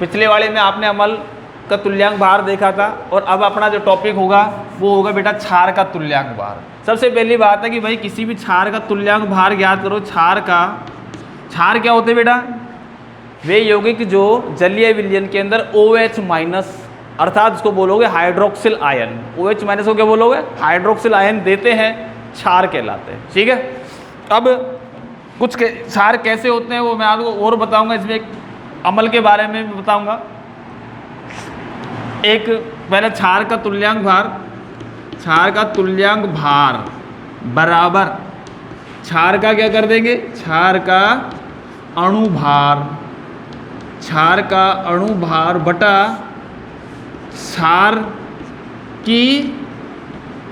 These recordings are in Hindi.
पिछले वाले में आपने अम्ल का तुल्यांक भार देखा था, और अब अपना जो टॉपिक होगा वो होगा बेटा क्षार का तुल्यांक भार। सबसे पहली बात है कि भाई किसी भी क्षार का तुल्यांक भार ज्ञात करो। क्षार क्या होते हैं बेटा? वे यौगिक जो जलीय विलयन के अंदर OH माइनस, अर्थात उसको बोलोगे हाइड्रोक्सिल आयन, OH माइनस को क्या बोलोगे? हाइड्रोक्सिल आयन देते हैं, क्षार कहलाते हैं। ठीक है, अब कुछ क्षार कैसे होते हैं वो मैं आपको और बताऊंगा, इसमें एक अम्ल के बारे में भी बताऊंगा। एक पहले क्षार का तुल्यांक भार बराबर क्षार का क्या कर देंगे? क्षार का अणु भार बटा क्षार की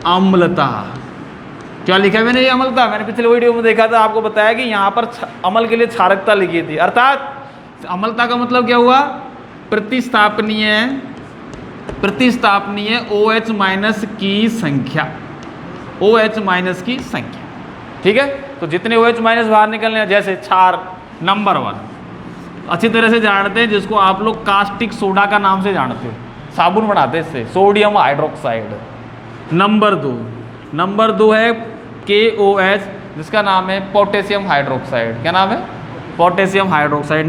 अम्लता। क्या लिखा है मैंने? ये अम्लता मैंने पिछले वीडियो में देखा था, आपको बताया कि यहाँ पर अम्ल के लिए क्षारकता लिखी थी। अर्थात अम्लता का मतलब क्या हुआ? प्रतिस्थापनीय OH माइनस की संख्या, ठीक है। तो जितने OH माइनस बाहर निकलने हैं, जैसे क्षार नंबर 1 अच्छी तरह से जानते हैं, जिसको आप लोग कास्टिक सोडा का नाम से जानते हो, साबुन बनाते हैं इससे, सोडियम हाइड्रोक्साइड। नंबर 2 है KOH, जिसका नाम है पोटेशियम हाइड्रोक्साइड। क्या नाम है? Potassium hydroxide.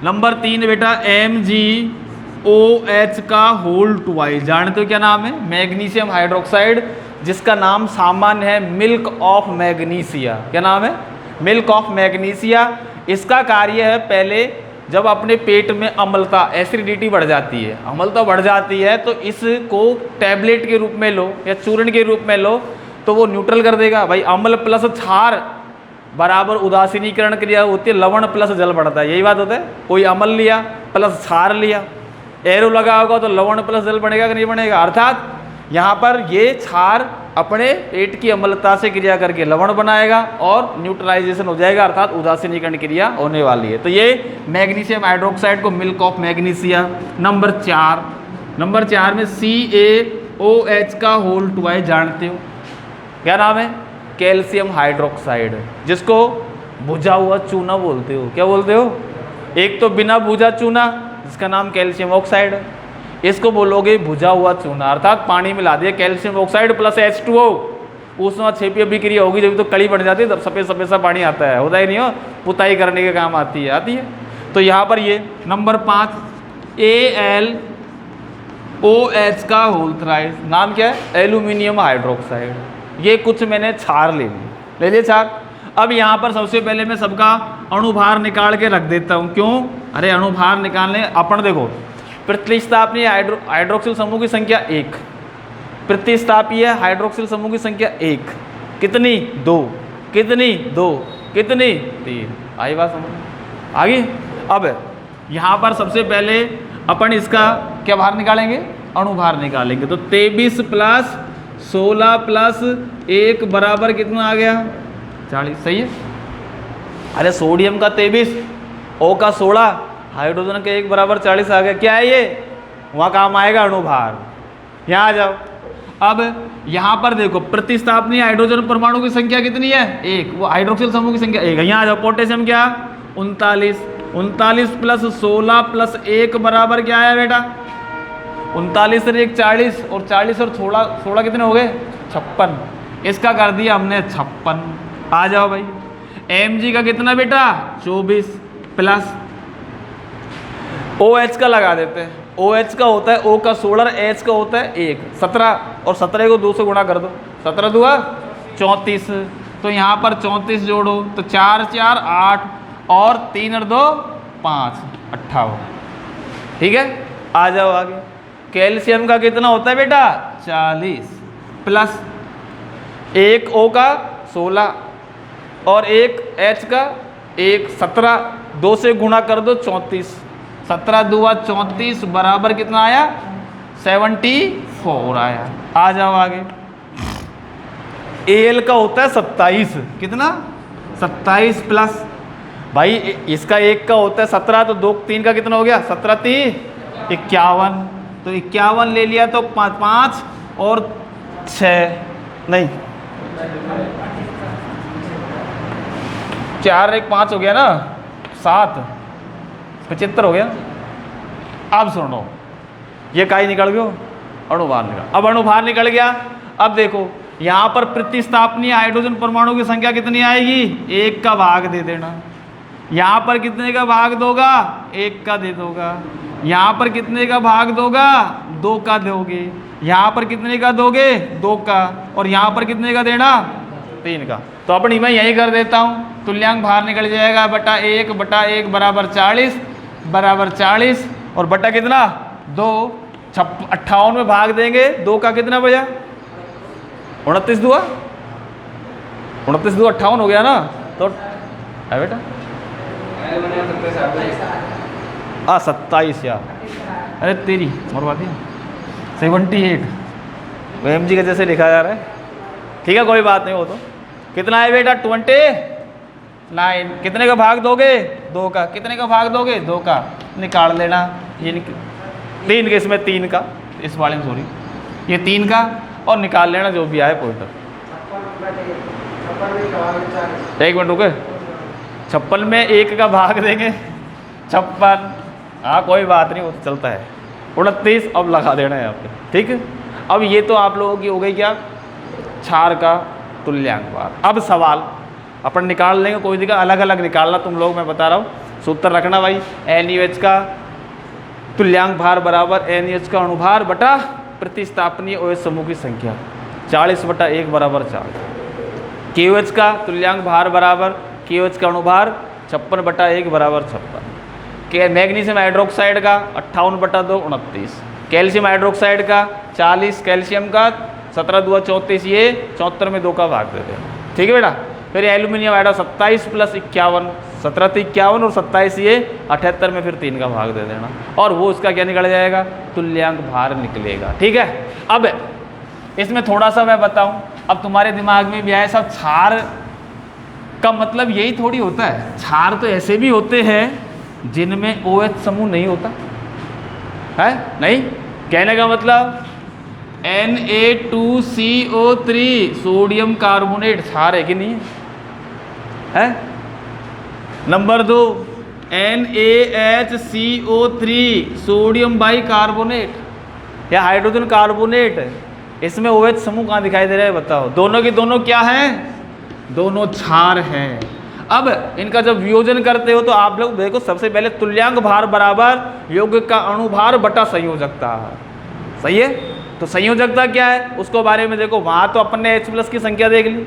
नंबर 3 बेटा MgOH का होल ट्वाइस, जानते हो क्या नाम है? मैग्नीशियम हाइड्रोक्साइड, जिसका नाम सामान्य है मिल्क ऑफ मैग्नीशिया। क्या नाम है? Milk of magnesia. इसका कार्य है, पहले जब अपने पेट में अम्लता, एसिडिटी बढ़ जाती है, अम्लता बढ़ जाती है, तो इसको टैबलेट के रूप में लो या चूर्ण के रूप में लो तो वो न्यूट्रल कर देगा। भाई अम्ल प्लस क्षार बराबर उदासीनीकरण क्रिया होती है, लवण प्लस जल बढ़ता है, यही बात होता है। कोई अम्ल लिया प्लस क्षार लिया, एरो लगा होगा तो लवण प्लस जल बनेगा कि नहीं बनेगा? अर्थात यहाँ पर ये क्षार अपने पेट की अम्लता से क्रिया करके लवण बनाएगा और न्यूट्रलाइजेशन हो जाएगा, अर्थात उदासीनीकरण क्रिया होने वाली है। तो ये मैग्नीशियम हाइड्रोक्साइड को मिल्क ऑफ मैग्नीशिया। नंबर 4 में CaOH का होल ट्वाइस, जानते हो क्या नाम है? कैल्शियम हाइड्रोक्साइड, जिसको भुजा हुआ चूना बोलते हो। क्या बोलते हो? एक तो बिना भुजा चूना, जिसका नाम कैल्शियम ऑक्साइड है, इसको बोलोगे भुजा हुआ चूना, अर्थात पानी मिला दिया कैल्शियम ऑक्साइड प्लस H2O, उसमें छेपी अभिक्रिया होगी, जब तो कड़ी बढ़ जाती है, तब सफ़ेद सा पानी आता है, होता ही नहीं हो, पुताई करने के काम आती है। तो यहाँ पर ये नंबर 5 AlOH का होल थ्राइस, नाम क्या है? Aluminium hydroxide. ये कुछ मैंने क्षार ले लिए क्षार। अब यहाँ पर सबसे पहले मैं सबका अणुभार निकाल के रख देता हूँ। क्यों? अरे अणुभार निकालने अपन देखो, प्रतिस्थापनीय हाइड्रोक्सिल समूह की संख्या 1, प्रतिस्थापीय हाइड्रोक्सिल समूह की संख्या 1, कितनी? 2, कितनी? 2, कितनी? 3। आई बात समझ? आगे अब यहाँ पर सबसे पहले अपन इसका क्या भार निकालेंगे? अणुभार निकालेंगे। तो 23 प्लस 16 प्लस 1 बराबर कितना आ गया? 40। सही है। अरे सोडियम का 23, O का 16, हाइड्रोजन के 1 बराबर 40 आ गया। क्या है ये? वहाँ काम आएगा अणुभार। यहाँ आ जाओ। अब यहाँ पर देखो, प्रतिस्थापनीय हाइड्रोजन परमाणु की संख्या कितनी है? 1। वो हाइड्रोक्सिल समूह की संख्या 1 है। यहाँ आ जाओ। पोटेशियम क्या? 39 प्लस 16 प्लस 1 बराबर क्या आया बेटा? 39 से 1 40, और 40 और 16 कितने हो गए? 56। इसका कर दिया हमने 56। आ जाओ भाई। Mg का कितना बेटा? 24 प्लस OH का लगा देते हैं। OH का होता है, O का 16, H का होता है 1, 17, और 17 को 2 से गुणा कर दो, 17 दूआ 34। तो यहाँ पर 34 जोड़ो तो 4 4 8 और 3 और 2 5, 58। ठीक है, आ जाओ आगे। कैल्शियम का कितना होता है बेटा? 40 प्लस 1 O का 16 और 1 H का 1, 17, 2 से गुणा कर दो 34, 17 दूआ 34 बराबर कितना आया? 74 आया। आ जाओ आगे। Al का होता है 27, कितना? 27 प्लस, भाई इसका 1 का होता है 17, तो 2 3 का कितना हो गया? 17 3 51, तो 51 ले लिया तो 5 और 6 नहीं 4 1 5 हो गया ना, 7, 75 हो गया। अब सुनो, ये काई निकल गयो, अणुभार निकल। अब अणुभार निकल गया। अब देखो यहाँ पर प्रतिस्थापनीय हाइड्रोजन परमाणु की संख्या कितनी आएगी, 1 का भाग दे देना। यहाँ पर कितने का भाग दोगा, 1 का दे दोगा। यहाँ पर कितने का भाग दोगा, 2 का दोगे। यहाँ पर कितने का दोगे, 2 का। और यहाँ पर कितने का देना, 3 का। तो अपनी मैं यही कर देता हूँ, तुल्यांक भार निकल जाएगा बटा 1 बराबर 40 और बटा कितना 2। 58 में भाग देंगे, 2 का कितना बचा, 29 दुआ 58 हो गया ना। तो है बेटा 27 यार, अरे तेरी और बात है 78 एम जी का जैसे लिखा जा रहा है। ठीक है कोई बात नहीं, वो तो कितना है बेटा 29। कितने का भाग दोगे, 2 का। कितने का भाग दोगे, 2 का। निकाल लेना ये 3 के, इसमें 3 का, इस वाले में सॉरी ये 3 का, और निकाल लेना जो भी आए पॉइंटर। 1 मिनट रुके, 56 में 1 का भाग देंगे 56, हाँ कोई बात नहीं, वो चलता है। 29 अब लगा देना है यहाँ पे, ठीक है। अब ये तो आप लोगों की हो गई क्या, क्षार का तुल्यांक भार। अब सवाल अपन निकाल लेंगे, कोई दिक्कत, अलग अलग निकालना तुम लोग, मैं बता रहा हूँ सूत्र रखना भाई। NaOH का तुल्यांक भार बराबर NaOH का अणुभार बटा प्रतिस्थापनीय OH समूह की संख्या 40 बटा 1 बराबर 4। KOH का तुल्यांक भार बराबर KOH का अणुभार 56 बटा 1 बराबर 56। मैग्नीशियम हाइड्रोक्साइड का 58 बटा 2 29। कैल्शियम हाइड्रोक्साइड का 40, कैल्शियम का 17 दूआ 34, ये 74 में 2 का भाग दे दें, ठीक है बेटा। फिर एल्यूमिनियम हाइड्रो 27 प्लस 51, 17 तो 51 और 27 ये 78 में फिर 3 का भाग दे देना, और वो उसका क्या निकल जाएगा, तुल्यांक भार निकलेगा, ठीक है। अब इसमें थोड़ा सा मैं बताऊं, अब तुम्हारे दिमाग में भी आए सब, क्षार का मतलब यही थोड़ी होता है। क्षार तो ऐसे भी होते हैं जिनमें OH समूह नहीं होता है, नहीं। कहने का मतलब Na2CO3 सोडियम कार्बोनेट क्षार है कि नहीं है? नंबर 2 NaHCO3 सोडियम बाइकार्बोनेट या हाइड्रोजन कार्बोनेट, इसमें OH समूह कहाँ दिखाई दे रहा है बताओ। दोनों की दोनों क्या हैं, दोनों क्षार हैं। अब इनका जब वियोजन करते हो तो आप लोग देखो, सबसे पहले तुल्यांक भार बराबर यौगिक का अणुभार बटा संयोजकता, सही है। तो संयोजकता क्या है उसको बारे में देखो, वहाँ तो अपन ने H+ की संख्या देख ली,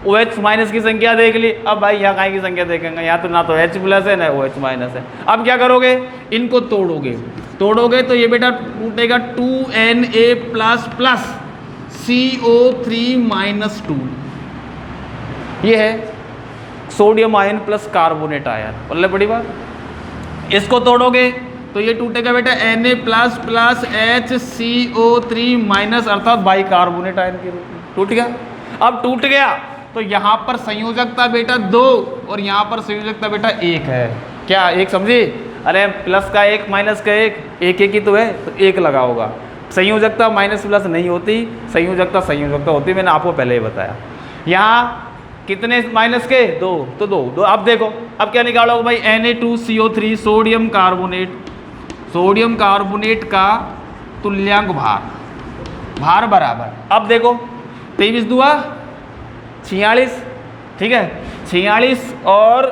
OH- की संख्या देख ली। अब भाई यहाँ कहीं की संख्या देखेंगे, यहाँ तो ना तो H+ है ना OH- है। अब क्या करोगे, इनको तोड़ोगे तो ये बेटा टूटेगा 2Na++ CO3-2, ये है sodium ion plus carbonate ion, बोले बड़ी बात। इसको तोड़ोगे तो ये टूटेगा बेटा Na++ HCO3- अर्थात बाइकार्बोनेट आयन के रूप में टूट गया। अब टूट गया तो यहाँ पर संयोजकता बेटा 2 और यहाँ पर संयोजकता बेटा 1 है, क्या 1 समझी? अरे प्लस का 1 माइनस का 1, 1 ही तो है, तो 1 लगा होगा। संयोजकता माइनस+ नहीं होती, संयोजकता होती, मैंने आपको पहले ही बताया। यहाँ कितने माइनस के 2, तो 2। अब देखो अब क्या निकालोगे भाई, Na2CO3 सोडियम कार्बोनेट का तुल्यांक भार बराबर, अब देखो 23 दूआ 46, ठीक है। 46 और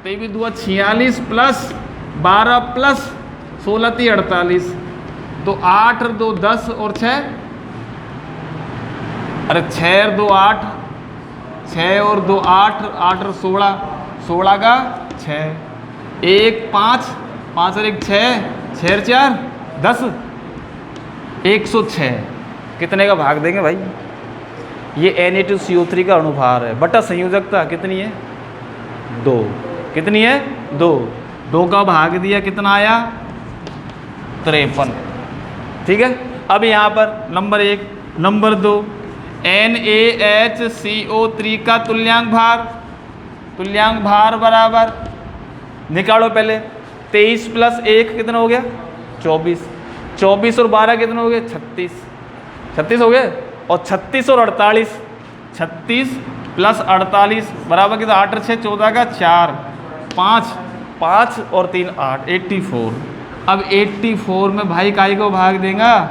23 दूआ 46 प्लस 12 प्लस 16 × 48, तो 8 और 2 10 और 6, अरे 6 और 2 8, 6 और 2 8, 8 और 16, 16 का 6, 1 5, 5 और 1 6, 6 और 4 10, 106। कितने का भाग देंगे भाई, ये Na2CO3 का अणुभार है बटा संयोजकता कितनी है 2, कितनी है 2 का भाग दिया कितना आया 53, ठीक है। अब यहाँ पर नंबर 1, नंबर 2 NaHCO3 का तुल्यांक भार बराबर, निकालो पहले 23 + 1 कितना हो गया 24, 24 और 12 कितना हो गया 36 हो गए, और 36 और 48, 36 + 48 बराबर कितना 8 और 6 14 का 4, 5 5 और 3 8, 84। अब 84 में भाई काई को भाग देगा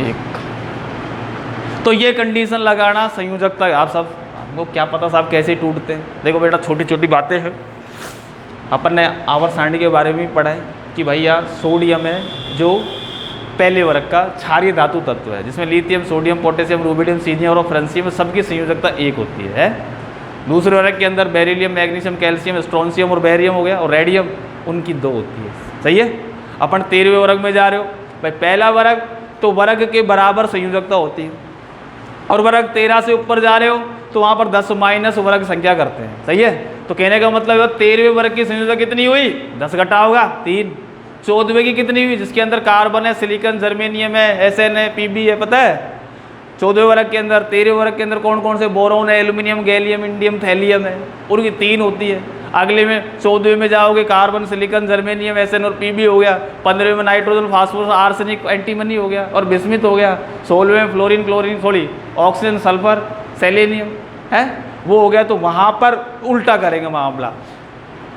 1। तो ये कंडीशन लगाना संयोजकता, आप सब आपको क्या पता साहब कैसे टूटते हैं। देखो बेटा छोटी छोटी बातें हैं, अपन ने आवर्त सारणी के बारे में भी पढ़ा है कि भैया सोडियम है जो पहले वर्ग का क्षारीय धातु तत्व है, जिसमें लिथियम, सोडियम, पोटेशियम, रुबिडियम, सीनियम और फ्रांसियम सबकी संयोजकता 1 होती है। दूसरे वर्ग के अंदर बेरिलियम, मैग्नीशियम, कैल्शियम, स्ट्रोंशियम और बेरियम हो गया, और रेडियम उनकी 2 होती है। सही है। अपन 13वें वर्ग में जा रहे हो भाई, पहला वर्ग तो वर्ग के बराबर संयोजकता होती है, और वर्ग 13 से ऊपर जा रहे हो तो वहाँ पर 10 माइनस वर्ग संख्या करते हैं। सही है। तो कहने का मतलब है 13वें वर्ग की संयोजकता कितनी हुई, 10 घटा होगा 3। 14वें की कितनी हुई, जिसके अंदर कार्बन है, सिलिकॉन, जर्मेनियम है, SN है, PB है, पता है। 14वें वर्ग के अंदर, 13वें वर्ग के अंदर कौन कौन से, बोरोन है, एल्यूमिनियम, गैलियम, इंडियम, थैलियम है, उनकी 3 होती है। अगले में 14वें में जाओगे कार्बन, सिलिकॉन, जर्मेनियम, SN और PB हो गया। 15वें में नाइट्रोजन, फास्फोरस, आर्सेनिक, एंटीमनी हो गया और बिस्मिथ हो गया। 16वें में fluorine, chlorine, oxygen, sulphur, selenium है, वो हो गया। तो वहाँ पर उल्टा करेंगे मामला,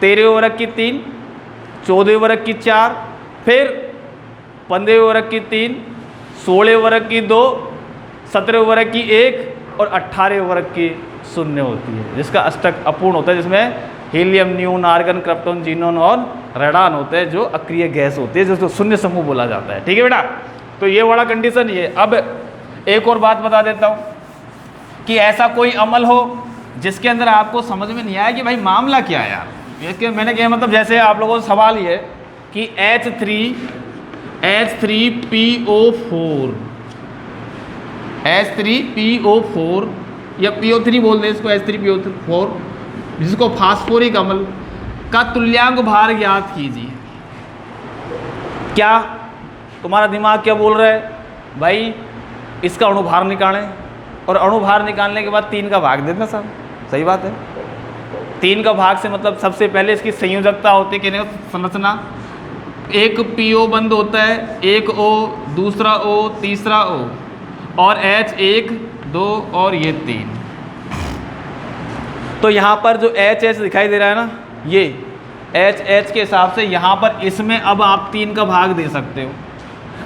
13वें वर्ग की 3, 14वें वर्ग की 4, फिर 15वें वर्ग की 3, 16वें वर्ग की 2, 17वें वर्ग की 1 और 18वें वर्ग की 0 होती है, जिसका अष्टक अपूर्ण होता है, जिसमें हीलियम, न्यून, आर्गन, क्रिप्टॉन, जीनोन और रेडान होते हैं, जो अक्रिय गैस होती है, जिसको शून्य समूह बोला जाता है। ठीक है बेटा। तो ये वाला कंडीशन ये। अब एक और बात बता देता हूँ कि ऐसा कोई अमल हो जिसके अंदर आपको समझ में नहीं आया कि भाई मामला क्या है यार। इसके मैंने क्या मतलब, जैसे आप लोगों से सवाल ये कि H3PO4 या PO3 बोल दें इसको, H3PO4, जिसको फास्फोरिक अम्ल का तुल्यांक भार ज्ञात कीजिए। क्या तुम्हारा दिमाग क्या बोल रहा है भाई, इसका अणुभार निकालें, और अणुभार निकालने के बाद 3 का भाग देना साहब। सही बात है। 3 का भाग से मतलब सबसे पहले इसकी संयोजकता होती है, कहने का संरचना, एक PO बंद होता है, एक O, दूसरा O, तीसरा O, और H 1 2 और ये 3। तो यहाँ पर जो H दिखाई दे रहा है ना, ये H के हिसाब से यहाँ पर इसमें अब आप 3 का भाग दे सकते हो।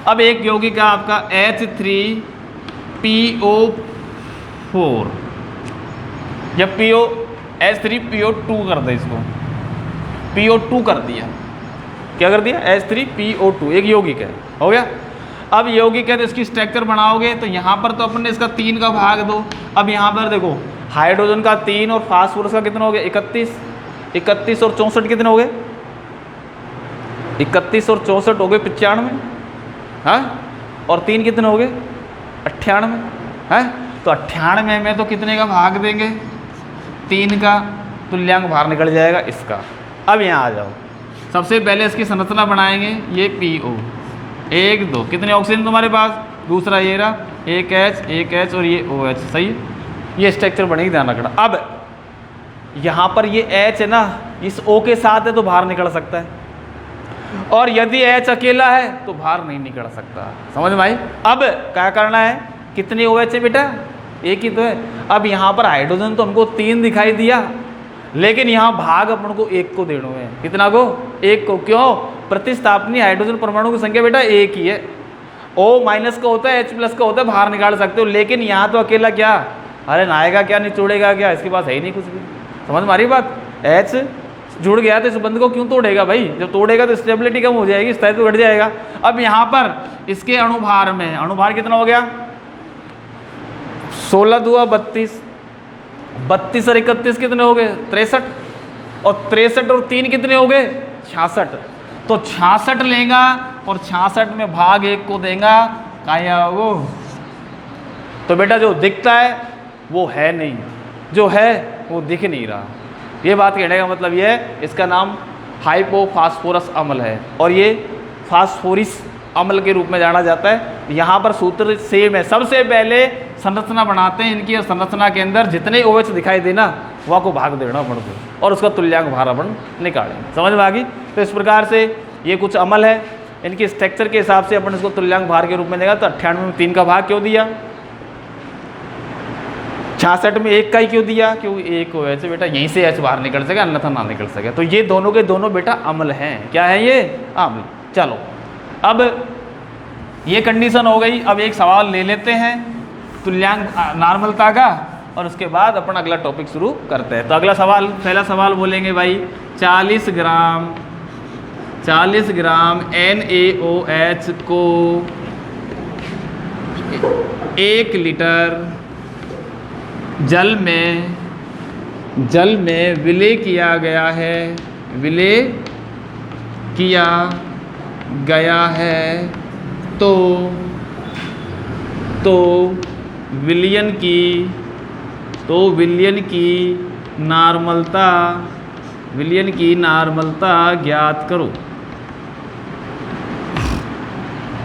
अब एक यौगिक है आपका H3PO4 या H3PO2 कर दे, इसको PO2 कर दिया। क्या कर दिया, H3PO2 एक यौगिक है, हो गया। अब यौगिक है तो इसकी स्ट्रक्चर बनाओगे तो यहाँ पर तो अपन ने इसका 3 का भाग दो। अब यहाँ पर देखो हाइड्रोजन का 3 और फास्फोरस का कितना हो गया 31, 31 और 64 कितने हो गए, 31 और 64 हो गए 95, हाँ, और 3 कितने हो गए 98, है। तो 98 में तो कितने का भाग देंगे, 3 का तुल्यांक भार निकल जाएगा इसका। अब यहाँ आ जाओ, सबसे पहले इसकी संरचना बनाएंगे। ये PO 1 2, कितने ऑक्सीजन तुम्हारे पास, दूसरा ये रहा, एक H और ये OH। सही है, ये स्ट्रक्चर बनेगी, ध्यान रखना। अब यहाँ पर ये H है ना, इस O के साथ है तो बाहर निकल सकता है, और यदि H अकेला है तो बाहर नहीं निकल सकता। समझ में आई। अब क्या करना है, कितने OH है बेटा, एक ही तो है। अब यहाँ पर हाइड्रोजन तो हमको 3 दिखाई दिया, लेकिन यहाँ भाग अपन को 1 को देना है। कितना को, 1 को। क्यों, प्रतिस्थापनी हाइड्रोजन परमाणु की संख्या बेटा 1 ही है। O- का होता है, H+ का होता है, बाहर निकाल सकते हो, लेकिन यहाँ तो अकेला क्या, अरे नहाएगा क्या, निचोड़ेगा क्या, इसके पास है ही नहीं कुछ भी। समझ में आ रही बात। H जुड़ गया तो इस बंद को क्यों तोड़ेगा भाई, जब तोड़ेगा तो स्टेबिलिटी कम हो जाएगी, स्थायित्व घट जाएगा। अब यहाँ पर इसके अणुभार में, अणुभार कितना हो गया, 16 दुआ 32, 32 और 31 कितने हो गए 63, और 63 और 3 कितने हो गए 66। तो 66 लेगा और 66 में भाग 1 को देगा, क्या वो, तो बेटा जो दिखता है वो है नहीं, जो है वो दिख नहीं रहा। ये बात कहने का मतलब ये है, इसका नाम हाइपोफास्फोरस अम्ल है, और ये फास्फोरिस अम्ल के रूप में जाना जाता है। यहाँ पर सूत्र सेम है। सबसे पहले संरचना बनाते हैं इनकी, और संरचना के अंदर जितने OH दिखाई देना वह को भाग देना पड़ता, और उसका तुल्यांक भार अपन निकालेंगे। समझ में आ गई। तो इस प्रकार से ये कुछ अमल है, इनकी स्ट्रक्चर के हिसाब से अपन इसको तुल्यांक भार के रूप में देगा। तो 98 में 3 का भाग क्यों दिया, 66 में 1 का ही क्यों दिया, क्यों 1 OH बेटा यहीं से H बाहर निकल सके, अन्यथा ना निकल सके। तो ये दोनों के दोनों बेटा अम्ल हैं। क्या है ये? अम्ल। चलो अब ये कंडीशन हो गई। अब एक सवाल ले लेते हैं तुल्यांक नॉर्मलता का, और उसके बाद अपन अगला टॉपिक शुरू करते हैं। तो अगला सवाल, पहला सवाल बोलेंगे भाई 40 ग्राम NaOH को 1 लीटर जल में विलय किया गया है, तो विलयन की नार्मलता ज्ञात करो।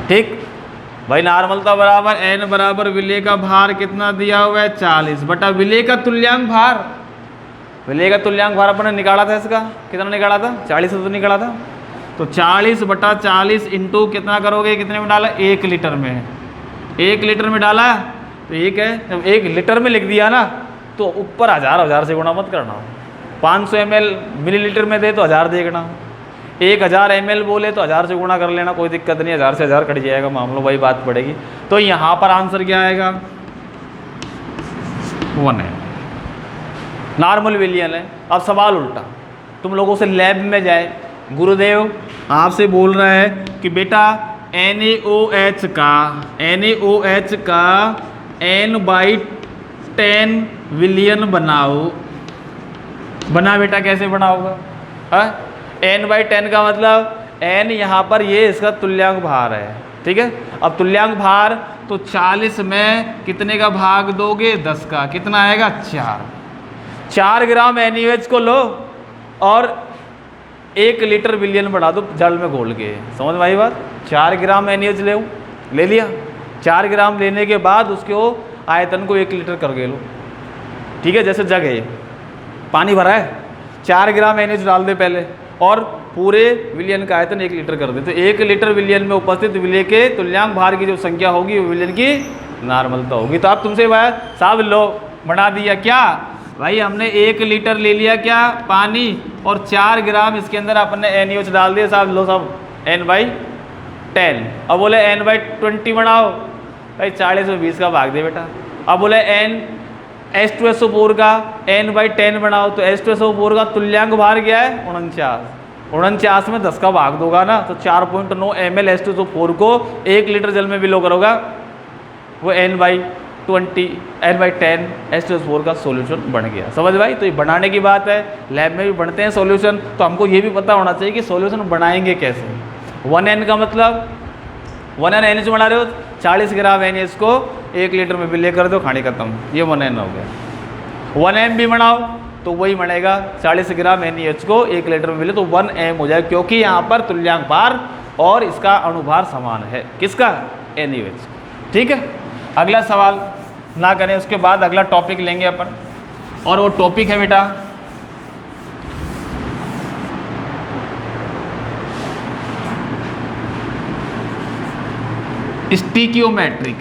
ठीक भाई, नार्मलता बराबर n बराबर विलय का भार कितना दिया हुआ है 40 बटा विलय का तुल्यांक भार। विलय का तुल्यांक भार अपन ने निकाला था, इसका कितना निकाला था? 40 से तो निकाला था। तो 40 बटा 40 इंटू कितना करोगे, कितने में डाला? 1 लीटर में। 1 लीटर में डाला तो एक है, जब 1 लीटर में लिख दिया ना तो ऊपर हजार से गुणा मत करना। 500 ml मिलीलीटर में दे तो 1000 देखना, 1000 ml बोले तो 1000 से गुणा कर लेना, कोई दिक्कत नहीं, 1000 से 1000 कट जाएगा, मामलो वही बात पड़ेगी। तो यहाँ पर आंसर क्या आएगा? 1 है, नॉर्मल विलयन है। अब सवाल उल्टा, तुम लोगों से लैब में जाए, गुरुदेव आपसे बोल रहा है कि बेटा NaOH का n/10 विलयन बना बेटा, कैसे बनाओगा? n/10 का मतलब n यहाँ पर ये इसका तुल्यांक भार है, ठीक है। अब तुल्यांक भार तो 40 में कितने का भाग दोगे? 10 का। कितना आएगा? 4 ग्राम NaOH को लो और 1 लीटर विलयन बढ़ा दो जल में घोल के। समझ में आई बात? 4 ग्राम NaOH ले लिया। 4 ग्राम लेने के बाद उसको आयतन को 1 लीटर कर लो, ठीक है। जैसे जग है, पानी भरा है, 4 ग्राम NaOH डाल दे पहले और पूरे विलयन का आयतन 1 लीटर कर दे। तो 1 लीटर विलयन में उपस्थित विलय के तुल्यांक भार की जो संख्या होगी वो विलयन की नॉर्मलता होगी। तो अब तुमसे भाई साहब लो बना दिया क्या भाई, हमने 1 लीटर ले लिया क्या पानी और 4 ग्राम इसके अंदर अपने NaOH डाल दिया। साहब लो सब n/10। अब बोले n/20 बनाओ भाई, 40 में 20 का भाग दे बेटा। अब बोले H2SO4 का n/10 बनाओ, तो H2SO4 का तुल्यांक भार क्या है? 49 में 10 का भाग दोगा ना तो 4.9 ml H2SO4 को 1 लीटर जल में विलो करोगा, वो n/10 H2SO4 का सॉल्यूशन बन गया। समझ भाई? तो ये बनाने की बात है, लैब में भी बनते हैं सॉल्यूशन, तो हमको ये भी पता होना चाहिए कि सॉल्यूशन बनाएंगे कैसे। 1n का मतलब 1n NaOH बना रहे हो, 40 ग्राम NaOH को 1 लीटर में विलय कर दो, कहानी खत्म, ये 1n हो गया। 1m भी बनाओ तो वही बनेगा, 40 ग्राम NaOH को 1 लीटर में मिले तो 1m हो जाए, क्योंकि यहाँ पर तुल्यांक भार और इसका अणुभार समान है। किसका? NaOH। ठीक है, अगला सवाल ना करें, उसके बाद अगला टॉपिक लेंगे अपन, और वो टॉपिक है बेटा स्टिकियोमेट्रिक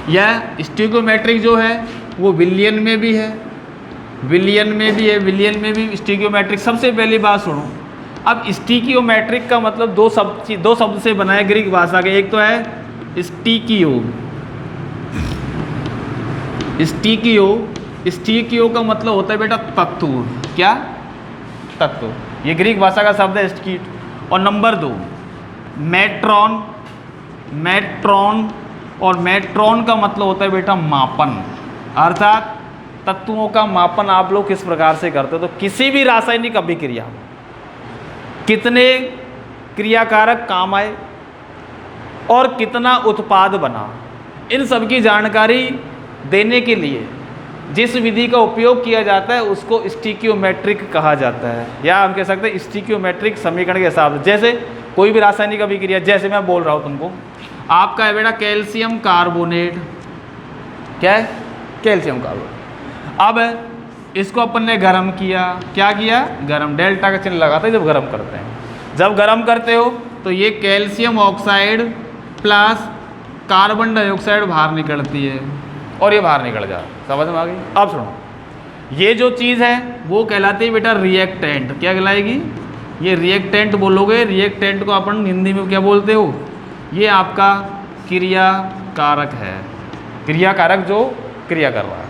या स्टिकियोमेट्रिक जो है वो विलयन में भी है, विलयन में भी स्टिकियोमेट्रिक। सबसे पहली बात सुनो, अब स्टिकियोमेट्रिक का मतलब दो शब्द से बना है ग्रीक भाषा के। एक तो है स्टिकियो का मतलब होता है बेटा तत्व। क्या? तत्व। ये ग्रीक भाषा का शब्द है स्टीक। और नंबर 2 मेट्रॉन, और मेट्रॉन का मतलब होता है बेटा मापन, अर्थात तत्वों का मापन आप लोग किस प्रकार से करते हो। तो किसी भी रासायनिक अभिक्रिया कितने क्रियाकारक काम आए और कितना उत्पाद बना, इन सब की जानकारी देने के लिए जिस विधि का उपयोग किया जाता है उसको स्टिकियोमेट्रिक कहा जाता है, या हम कह सकते हैं स्टिकियोमेट्रिक समीकरण के हिसाब से। जैसे कोई भी रासायनिक अभिक्रिया, जैसे मैं बोल रहा हूँ तुमको, आपका है बेटा कैल्शियम कार्बोनेट, क्या है? Calcium carbonate. अब इसको अपन ने गर्म किया, क्या किया? गर्म, डेल्टा का चिन्ह लगाते हैं जब गर्म करते हैं। जब गर्म करते हो तो ये calcium oxide plus carbon dioxide बाहर निकलती है और ये बाहर निकल जाए। समझ में आ गई? अब सुनो, ये जो चीज़ है वो कहलाती है बेटा रिएक्टेंट। क्या कहलाएगी? ये रिएक्टेंट बोलोगे। रिएक्टेंट को अपन हिंदी में क्या बोलते हो? ये आपका क्रिया कारक है, क्रिया कारक जो क्रिया कर रहा है।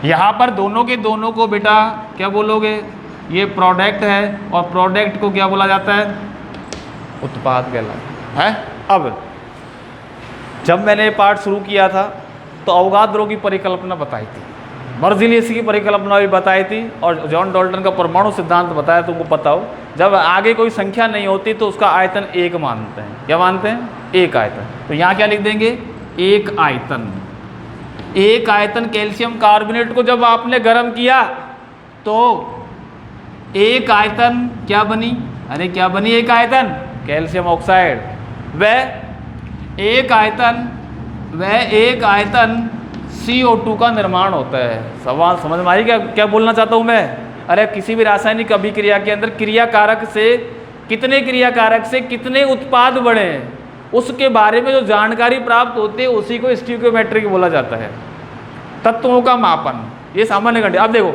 यहाँ पर दोनों के दोनों को बेटा क्या बोलोगे? ये प्रोडक्ट है और प्रोडक्ट को क्या बोला जाता है? उत्पाद कहलाता है। अब जब मैंने ये पाठ शुरू किया था तो अवगाद्रो की परिकल्पना बताई थी, बर्ज़िलियस की परिकल्पना भी बताई थी और जॉन डाल्टन का परमाणु सिद्धांत बताया। तुमको पता हो जब आगे कोई संख्या नहीं होती तो उसका आयतन एक मानते हैं। क्या मानते हैं? एक आयतन। तो यहाँ क्या लिख देंगे? एक आयतन। एक आयतन कैल्शियम कार्बोनेट को जब आपने गर्म किया तो एक आयतन क्या बनी? अरे क्या बनी? एक आयतन कैल्शियम ऑक्साइड। वह एक आयतन CO2 का निर्माण होता है। सवाल समझ में आई क्या क्या बोलना चाहता हूँ मैं? अरे किसी भी रासायनिक अभिक्रिया के अंदर क्रिया कारक से कितने उत्पाद बने उसके बारे में जो जानकारी प्राप्त होती है उसी को स्टोइकियोमेट्रिक बोला जाता है। तत्वों का मापन, ये सामान्य कंडीशन। अब देखो,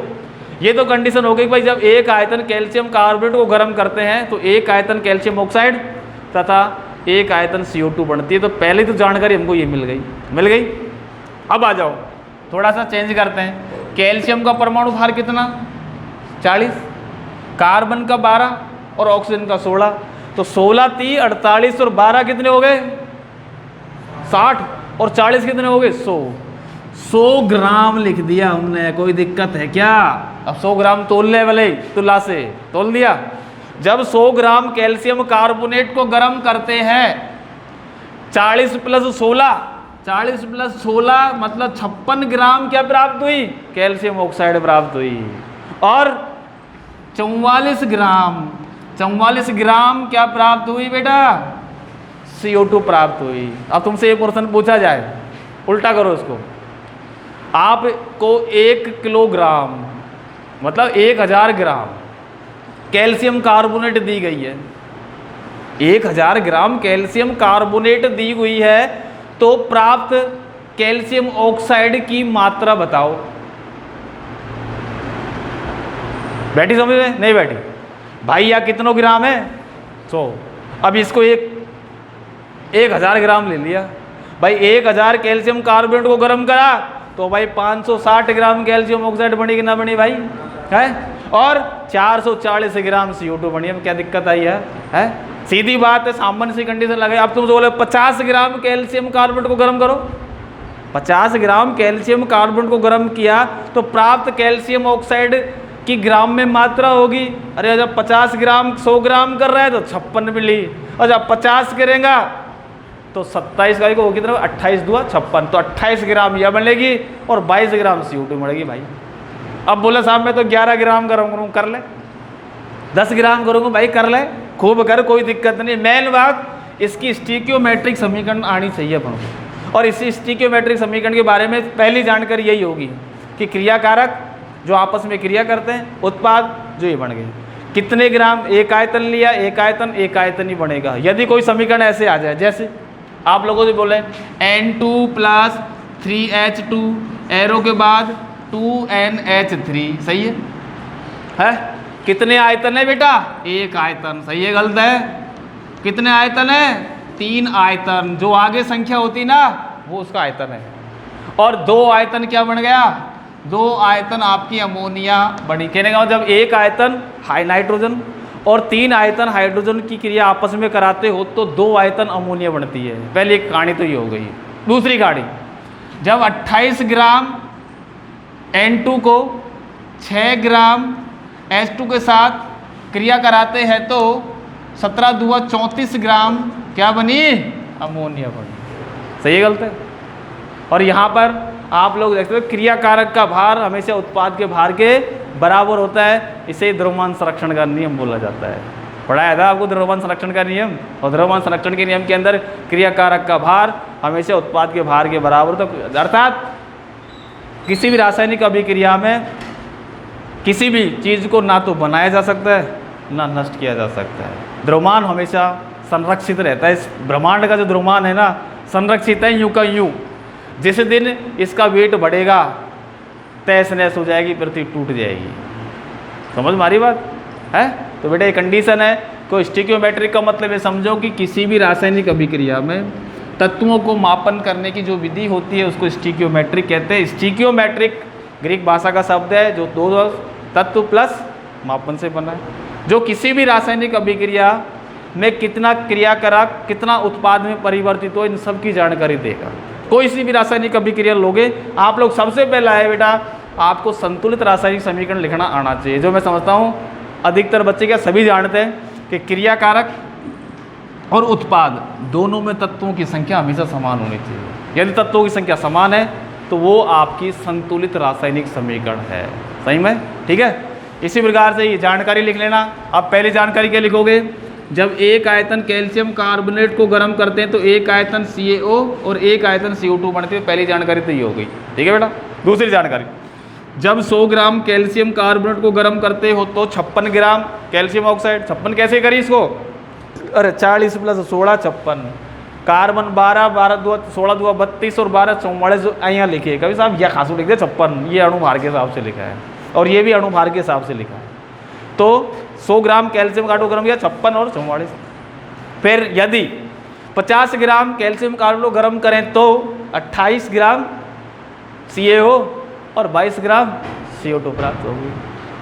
ये तो कंडीशन हो गई भाई, जब एक आयतन कैल्शियम कार्बोनेट को गर्म करते हैं तो एक आयतन कैल्शियम ऑक्साइड तथा एक आयतन CO2 बनती है। तो पहले तो जानकारी हमको ये मिल गई। अब आ जाओ, थोड़ा सा चेंज करते हैं। कैल्शियम का परमाणु भार कितना? 40, कार्बन का 12 और ऑक्सीजन का 16। तो 16, 30, 48 और 12 कितने हो गए? 60 और 40 कितने हो गए? 100 ग्राम लिख दिया हमने। कोई दिक्कत है क्या? अब 100 ग्राम तोलने वाले तुला से तोल दिया। जब 100 ग्राम कैल्शियम कार्बोनेट को गर्म करते हैं 40 प्लस 16 मतलब 56 ग्राम क्या प्राप्त हुई? कैल्शियम ऑक्साइड प्राप्त हुई। और 44 ग्राम क्या प्राप्त हुई बेटा? CO2 प्राप्त हुई। अब तुमसे ये प्रश्न पूछा जाए, उल्टा करो इसको। आपको 1 किलोग्राम मतलब 1000 ग्राम कैल्शियम कार्बोनेट दी गई है। 1000 ग्राम कैल्शियम कार्बोनेट दी हुई है तो प्राप्त कैल्शियम ऑक्साइड की मात्रा बताओ। बैठी समझ में? नहीं बैठी भाई। या कितनों ग्राम है? 100। अब इसको 1000 ग्राम ले लिया भाई। 1000 कैल्शियम कार्बोनेट को गर्म करा तो भाई 560 ग्राम कैल्शियम ऑक्साइड बनी कि ना बनी भाई? है। और 440 ग्राम CO2 बनी। अब क्या दिक्कत आई है? सीधी बात है, सामान्य सी कंडीशन लगे। अब तुम बोले 50 ग्राम कैल्शियम कार्बोनेट को गर्म करो। 50 ग्राम कैल्शियम कार्बोनेट को गर्म किया तो प्राप्त कैल्शियम ऑक्साइड की ग्राम में मात्रा होगी। अरे जब 50 ग्राम 100 ग्राम कर रहा है तो 56 मिली, और जब 50 करेगा तो 27 का हो कितना? 28 दूआ 56। तो 28 ग्राम यह बनेगी और 22 ग्राम CO2 बढ़ेगी भाई। अब बोले साहब मैं तो 11 ग्राम गर्म करूँ, कर ले। 10 ग्राम करूँगा भाई, कर ले, खूब कर, कोई दिक्कत नहीं। मेन बात इसकी स्टोइकियोमेट्रिक समीकरण आनी चाहिए अपन को। और इसी स्टोइकियोमेट्रिक समीकरण के बारे में पहली जानकारी यही होगी कि क्रिया कारक जो आपस में क्रिया करते हैं, उत्पाद जो ये बन गए। कितने ग्राम? एक आयतन लिया, एक आयतन ही बनेगा। यदि कोई समीकरण ऐसे आ जाए, जैसे आप लोगों से बोले N2 + 3H2 एरो के बाद 2NH3, सही है? कितने आयतन है बेटा? एक आयतन। सही है गलत है? कितने आयतन है? 3 आयतन। जो आगे संख्या होती ना वो उसका आयतन है। और 2 आयतन क्या बन गया? 2 आयतन आपकी अमोनिया बनी। कहने का जब एक आयतन नाइट्रोजन और 3 आयतन हाइड्रोजन की क्रिया आपस में कराते हो तो 2 आयतन अमोनिया बनती है। पहली एक कहानी तो ये हो गई। दूसरी कहानी, जब 28 ग्राम N2 को 6 ग्राम H2 के साथ क्रिया कराते हैं तो 17 दूआ 34 ग्राम क्या बनी? अमोनिया बनी। सही है गलत है? और यहाँ पर आप लोग देखते हो क्रिया कारक का भार हमेशा उत्पाद के भार के बराबर होता है। इसे द्रव्यमान संरक्षण का नियम बोला जाता है। पढ़ाया था आपको द्रव्यमान संरक्षण का नियम। और द्रव्यमान संरक्षण के नियम के अंदर क्रिया कारक का भार हमेशा उत्पाद के भार के बराबर। तो अर्थात किसी भी रासायनिक अभिक्रिया में किसी भी चीज़ को ना तो बनाया जा सकता है ना नष्ट किया जा सकता है। द्रव्यमान हमेशा संरक्षित रहता है। इस ब्रह्मांड का जो द्रव्यमान है ना, संरक्षित है यूं का यूं। जिस दिन इसका वेट बढ़ेगा तहस नहस हो जाएगी, पृथ्वी टूट जाएगी। समझ मारी बात है। तो बेटा ये कंडीशन है। कोई स्टिकियोमेट्रिक का मतलब ये समझो कि किसी भी रासायनिक अभिक्रिया में तत्वों को मापन करने की जो विधि होती है उसको स्टिकियोमेट्रिक कहते हैं। स्टिकियोमेट्रिक ग्रीक भाषा का शब्द है जो दो तत्व प्लस मापन से बना है, जो किसी भी रासायनिक अभिक्रिया में कितना क्रियाकारक कितना उत्पाद में परिवर्तित हो इन सब की जानकारी देगा। कोई सी भी रासायनिक अभिक्रिया लोगे आप लोग, सबसे पहला है बेटा आपको संतुलित रासायनिक समीकरण लिखना आना चाहिए। जो मैं समझता हूँ अधिकतर बच्चे क्या सभी जानते हैं कि क्रियाकारक और उत्पाद दोनों में तत्वों की संख्या हमेशा समान होनी चाहिए। यदि तत्वों की संख्या समान है तो वो आपकी संतुलित रासायनिक समीकरण है। सही में, ठीक है। इसी प्रकार से ये जानकारी लिख लेना। अब पहली जानकारी क्या लिखोगे, जब एक आयतन कैल्शियम कार्बोनेट को गर्म करते हैं तो एक आयतन CaO और एक आयतन CO2 बनती है। पहली जानकारी तो ये हो गई, ठीक है बेटा। दूसरी जानकारी, जब 100 ग्राम कैल्शियम कार्बोनेट को गर्म करते हो तो 56 ग्राम कैल्शियम ऑक्साइड, 56 कैसे करी इसको, अरे 40 + 16 56, कार्बन 12 12 2 16 2 32 और 12 44 यहाँ लिखे। कभी साहब यह खासू लिख दे 56, ये अणुभार के हिसाब से लिखा है और ये भी अणुभार के हिसाब से लिखा है। तो 100 ग्राम कैल्शियम कार्बोनेट को गर्म किया 56 और 44। फिर यदि 50 ग्राम कैल्शियम कार्बोनेट को गर्म करें तो 28 ग्राम CaO और 22 ग्राम CO2 प्राप्त होगी।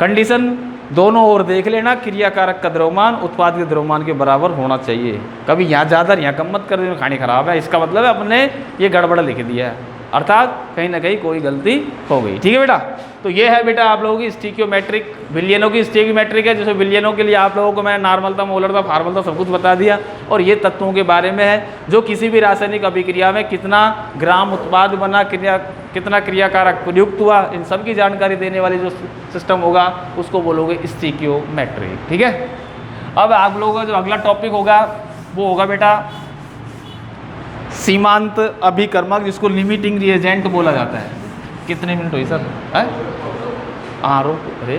कंडीशन दोनों ओर देख लेना, क्रियाकारक का द्रव्यमान उत्पाद के द्रव्यमान के बराबर होना चाहिए। कभी यहाँ ज़्यादा यहाँ कम मत कर देना, कहानी खराब है। इसका मतलब है अपने ये गड़बड़ लिख दिया है, अर्थात कहीं ना कहीं कोई गलती हो गई, ठीक है बेटा। तो ये है बेटा आप लोगों की स्टिकियोमेट्रिक, विलियनों की स्टिकियोमेट्रिक है। जैसे विलियनों के लिए आप लोगों को मैंने नॉर्मल था, मोलर था, फार्मल था, सब कुछ बता दिया। और ये तत्वों के बारे में है जो किसी भी रासायनिक अभिक्रिया में कितना ग्राम उत्पाद बना, कितना क्रियाकारक प्रयुक्त हुआ, इन सब की जानकारी देने वाली जो सिस्टम होगा उसको बोलोगे स्टिकियोमेट्रिक, ठीक है। अब आप लोगों का जो अगला टॉपिक होगा वो होगा बेटा सीमांत अभिकर्मक, जिसको लिमिटिंग रिएजेंट बोला जाता है। कितने मिनट हुई सर? हाँ रोक, अरे